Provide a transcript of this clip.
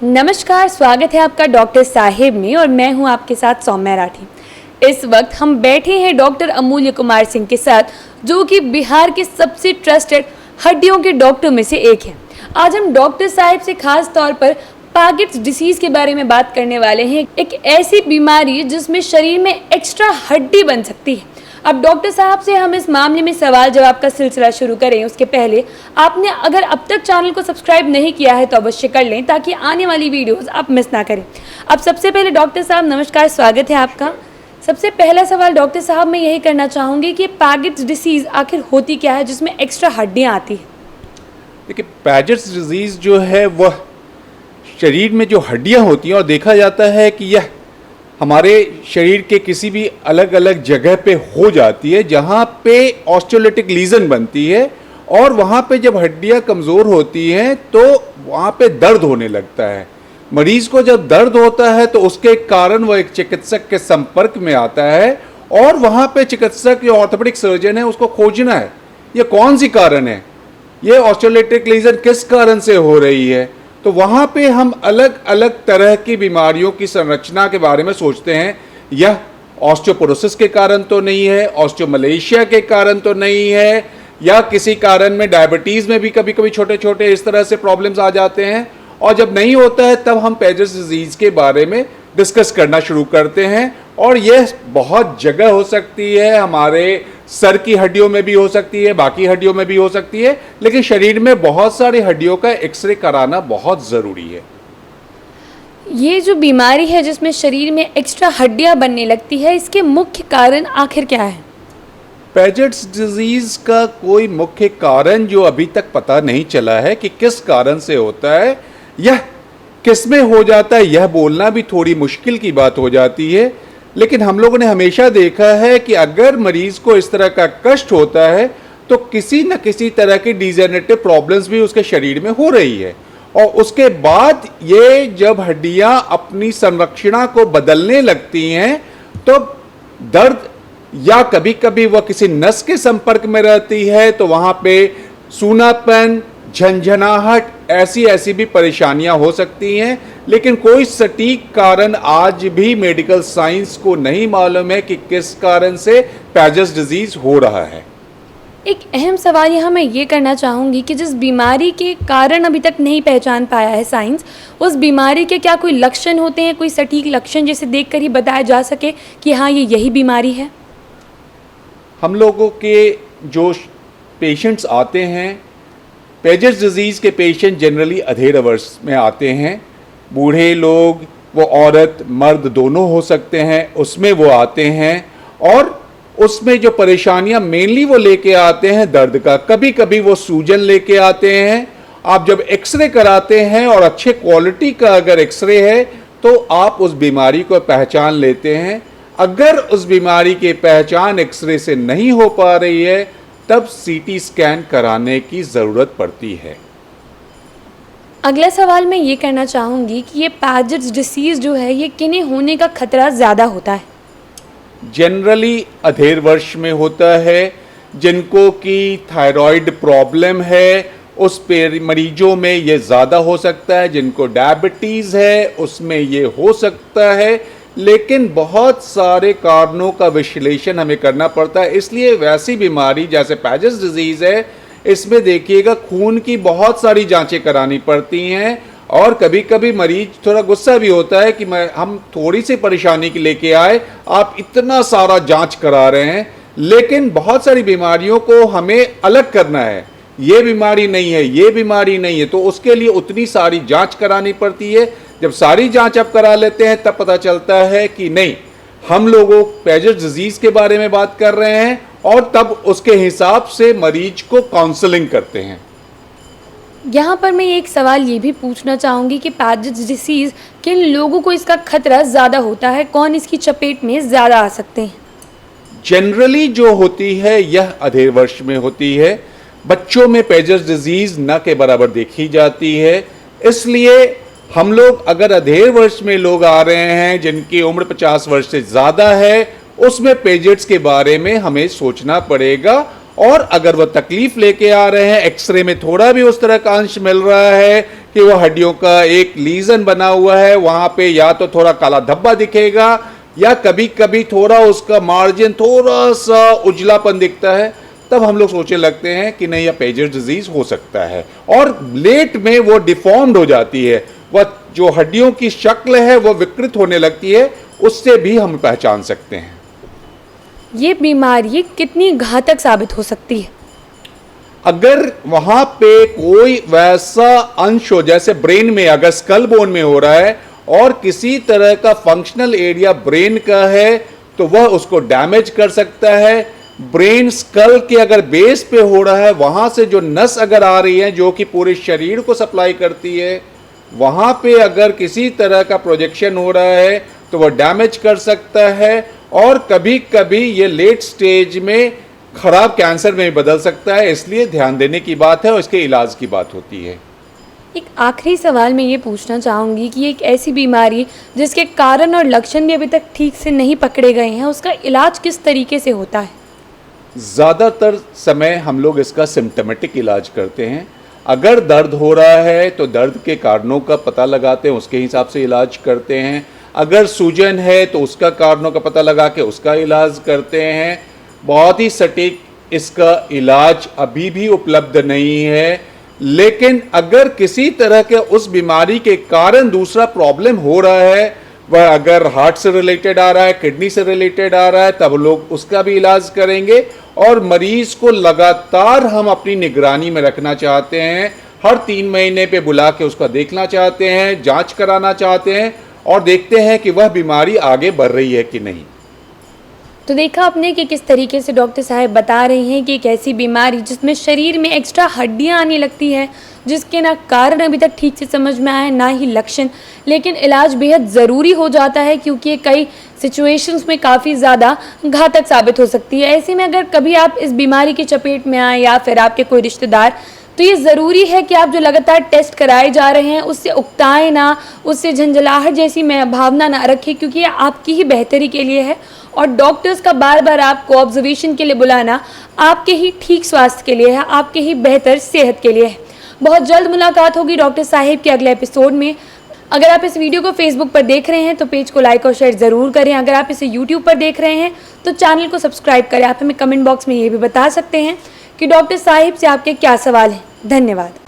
नमस्कार, स्वागत है आपका डॉक्टर साहिब में और मैं हूं आपके साथ सौम्या राठी। इस वक्त हम बैठे हैं डॉक्टर अमूल्य कुमार सिंह के साथ, जो कि बिहार के सबसे ट्रस्टेड हड्डियों के डॉक्टर में से एक हैं। आज हम डॉक्टर साहिब से खास तौर पर पागेट्स डिसीज के बारे में बात करने वाले हैं, एक ऐसी बीमारी जिसमें शरीर में एक्स्ट्रा हड्डी बन सकती है। अब डॉक्टर साहब से हम इस मामले में सवाल जवाब का सिलसिला शुरू करें उसके पहले आपने अगर अब तक चैनल को सब्सक्राइब नहीं किया है तो अवश्य कर लें, ताकि आने वाली वीडियोस आप मिस ना करें। अब सबसे पहले डॉक्टर साहब नमस्कार, स्वागत है आपका। सबसे पहला सवाल डॉक्टर साहब मैं यही करना चाहूँगी कि पागेट्स डिसीज़ आखिर होती क्या है जिसमें एक्स्ट्रा हड्डियाँ आती हैं? देखिए, पैगेट्स डिजीज़ जो है वह शरीर में जो हड्डियाँ होती हैं, और देखा जाता है कि यह हमारे शरीर के किसी भी अलग अलग जगह पे हो जाती है जहाँ पे ऑस्टियोलिटिक लीजन बनती है, और वहाँ पे जब हड्डियाँ कमज़ोर होती हैं तो वहाँ पे दर्द होने लगता है। मरीज़ को जब दर्द होता है तो उसके कारण वह एक चिकित्सक के संपर्क में आता है, और वहाँ पे चिकित्सक जो ऑर्थोपेडिक सर्जन है उसको खोजना है ये कौन सी कारण है, ये ऑस्टियोलिटिक लीजन किस कारण से हो रही है। तो वहाँ पे हम अलग अलग तरह की बीमारियों की संरचना के बारे में सोचते हैं। यह ऑस्टियोपोरोसिस के कारण तो नहीं है, ऑस्टियोमलेशिया के कारण तो नहीं है, या किसी कारण में डायबिटीज़ में भी कभी कभी छोटे छोटे इस तरह से प्रॉब्लम्स आ जाते हैं। और जब नहीं होता है तब हम पैगेट्स डिजीज़ के बारे में डिस्कस करना शुरू करते हैं, और यह बहुत जगह हो सकती है, हमारे सर की हड्डियों में भी हो सकती है, बाकी हड्डियों में भी हो सकती है, लेकिन शरीर में बहुत सारी हड्डियों का एक्सरे कराना बहुत ज़रूरी है। ये जो बीमारी है जिसमें शरीर में एक्स्ट्रा हड्डियां बनने लगती है, इसके मुख्य कारण आखिर क्या है? पैगेट्स डिजीज़ का कोई मुख्य कारण जो अभी तक पता नहीं चला है कि किस कारण से होता है, यह किस में हो जाता है, यह बोलना भी थोड़ी मुश्किल की बात हो जाती है। लेकिन हम लोगों ने हमेशा देखा है कि अगर मरीज को इस तरह का कष्ट होता है तो किसी न किसी तरह की डिजेनरेटिव प्रॉब्लम्स भी उसके शरीर में हो रही है, और उसके बाद ये जब हड्डियां अपनी संरचना को बदलने लगती हैं तो दर्द, या कभी कभी वह किसी नस के संपर्क में रहती है तो वहाँ पे सूनापन, झंझनाहट, ऐसी भी परेशानियां हो सकती हैं। लेकिन कोई सटीक कारण आज भी मेडिकल साइंस को नहीं मालूम है कि किस कारण से पैगेट्स डिजीज हो रहा है। एक अहम सवाल यहाँ मैं ये करना चाहूँगी कि जिस बीमारी के कारण अभी तक नहीं पहचान पाया है साइंस, उस बीमारी के क्या कोई लक्षण होते हैं, कोई सटीक लक्षण जिसे देखकर ही बताया जा सके कि हाँ ये यही बीमारी है? हम लोगों के जो पेशेंट्स आते हैं, पैगेट्स डिजीज़ के पेशेंट जनरली अधेड़ वर्ष में आते हैं। बूढ़े लोग, वो औरत मर्द दोनों हो सकते हैं, उसमें वो आते हैं, और उसमें जो परेशानियां मेनली वो लेके आते हैं दर्द का, कभी कभी वो सूजन लेके आते हैं। आप जब एक्सरे कराते हैं और अच्छे क्वालिटी का अगर एक्सरे है तो आप उस बीमारी को पहचान लेते हैं। अगर उस बीमारी की पहचान एक्सरे से नहीं हो पा रही है तब सीटी स्कैन कराने की ज़रूरत पड़ती है। अगला सवाल मैं ये करना चाहूँगी कि ये पैगेट्स डिसीज़ जो है ये किन्हें होने का खतरा ज़्यादा होता है? जनरली अधेड़ वर्ष में होता है, जिनको कि थायराइड प्रॉब्लम है उस मरीजों में ये ज़्यादा हो सकता है, जिनको डायबिटीज़ है उसमें ये हो सकता है। लेकिन बहुत सारे कारणों का विश्लेषण हमें करना पड़ता है, इसलिए वैसी बीमारी जैसे पैगेट्स डिजीज़ है इसमें देखिएगा खून की बहुत सारी जांचें करानी पड़ती हैं, और कभी कभी मरीज थोड़ा गुस्सा भी होता है कि हम थोड़ी सी परेशानी के लेके आए, आप इतना सारा जांच करा रहे हैं। लेकिन बहुत सारी बीमारियों को हमें अलग करना है, ये बीमारी नहीं है, ये बीमारी नहीं है, तो उसके लिए उतनी सारी जांच करानी पड़ती है। जब सारी जांच आप करा लेते हैं तब पता चलता है कि नहीं, हम लोगों पैगेट्स डिजीज़ के बारे में बात कर रहे हैं, और तब उसके हिसाब से मरीज को काउंसलिंग करते हैं। यहाँ पर मैं एक सवाल ये भी पूछना चाहूँगी कि पैगेट्स डिसीज़ किन लोगों को इसका खतरा ज़्यादा होता है, कौन इसकी चपेट में ज़्यादा आ सकते हैं? जनरली जो होती है यह अधेड़ वर्ष में होती है। बच्चों में पैगेट्स डिजीज़ न के बराबर देखी जाती है, इसलिए हम लोग अगर अधेड़ वर्ष में लोग आ रहे हैं जिनकी उम्र 50 वर्ष से ज़्यादा है, उसमें पैगेट्स के बारे में हमें सोचना पड़ेगा। और अगर वह तकलीफ लेके आ रहे हैं, एक्सरे में थोड़ा भी उस तरह का अंश मिल रहा है कि वो हड्डियों का एक लीजन बना हुआ है, वहां पे या तो थोड़ा काला धब्बा दिखेगा या कभी कभी थोड़ा उसका मार्जिन थोड़ा सा उजलापन दिखता है, तब हम लोग सोचने लगते हैं कि नहीं, यह पेजर डिजीज हो सकता है। और लेट में वो डिफॉर्म्ड हो जाती है, वह जो हड्डियों की शक्ल है वो विकृत होने लगती है, उससे भी हम पहचान सकते हैं। ये बीमारी कितनी घातक साबित हो सकती है? अगर वहां पे कोई वैसा अंश हो, जैसे ब्रेन में अगर स्कल बोन में हो रहा है और किसी तरह का फंक्शनल एरिया ब्रेन का है, तो वह उसको डैमेज कर सकता है। ब्रेन स्कल के अगर बेस पे हो रहा है, वहां से जो नस अगर आ रही है जो कि पूरे शरीर को सप्लाई करती है, वहां पे अगर किसी तरह का प्रोजेक्शन हो रहा है तो वह डैमेज कर सकता है। और कभी कभी ये लेट स्टेज में खराब कैंसर में बदल सकता है। इसलिए ध्यान देने की बात है और इसके इलाज की बात होती है। एक आखिरी सवाल मैं ये पूछना चाहूँगी कि एक ऐसी बीमारी जिसके कारण और लक्षण भी अभी तक ठीक से नहीं पकड़े गए हैं, उसका इलाज किस तरीके से होता है? ज़्यादातर समय हम लोग इसका सिम्टमेटिक इलाज करते हैं। अगर दर्द हो रहा है तो दर्द के कारणों का पता लगाते हैं, उसके हिसाब से इलाज करते हैं। अगर सूजन है तो उसका कारणों का पता लगा के उसका इलाज करते हैं। बहुत ही सटीक इसका इलाज अभी भी उपलब्ध नहीं है, लेकिन अगर किसी तरह के उस बीमारी के कारण दूसरा प्रॉब्लम हो रहा है, वह अगर हार्ट से रिलेटेड आ रहा है, किडनी से रिलेटेड आ रहा है, तब लोग उसका भी इलाज करेंगे। और मरीज को लगातार हम अपनी निगरानी में रखना चाहते हैं। हर 3 महीने पे बुला के उसका देखना चाहते हैं, जांच कराना चाहते हैं और देखते हैं कि वह बीमारी आगे बढ़ रही है कि नहीं। तो देखा आपने कि किस तरीके से डॉक्टर साहब बता रहे हैं कि एक ऐसी बीमारी जिसमें शरीर में एक्स्ट्रा हड्डियां आने लगती है, जिसके ना कारण अभी तक ठीक से समझ में आए ना ही लक्षण, लेकिन इलाज बेहद ज़रूरी हो जाता है क्योंकि ये कई सिचुएशंस में काफ़ी ज़्यादा घातक साबित हो सकती है। ऐसे में अगर कभी आप इस बीमारी की चपेट में आए या फिर आपके कोई रिश्तेदार, तो ये ज़रूरी है कि आप जो लगातार टेस्ट कराए जा रहे हैं उससे उकताएं ना, उससे झंझलाहट जैसी भावना ना रखें, क्योंकि ये आपकी ही बेहतरी के लिए है। और डॉक्टर्स का बार बार आपको ऑब्जर्वेशन के लिए बुलाना आपके ही ठीक स्वास्थ्य के लिए है, आपके ही बेहतर सेहत के लिए है। बहुत जल्द मुलाकात होगी डॉक्टर साहिब के अगले एपिसोड में। अगर आप इस वीडियो को फेसबुक पर देख रहे हैं तो पेज को लाइक और शेयर ज़रूर करें। अगर आप इसे यूट्यूब पर देख रहे हैं तो चैनल को सब्सक्राइब करें। आप हमें कमेंट बॉक्स में ये भी बता सकते हैं कि डॉक्टर साहिब से आपके क्या सवाल हैं। धन्यवाद।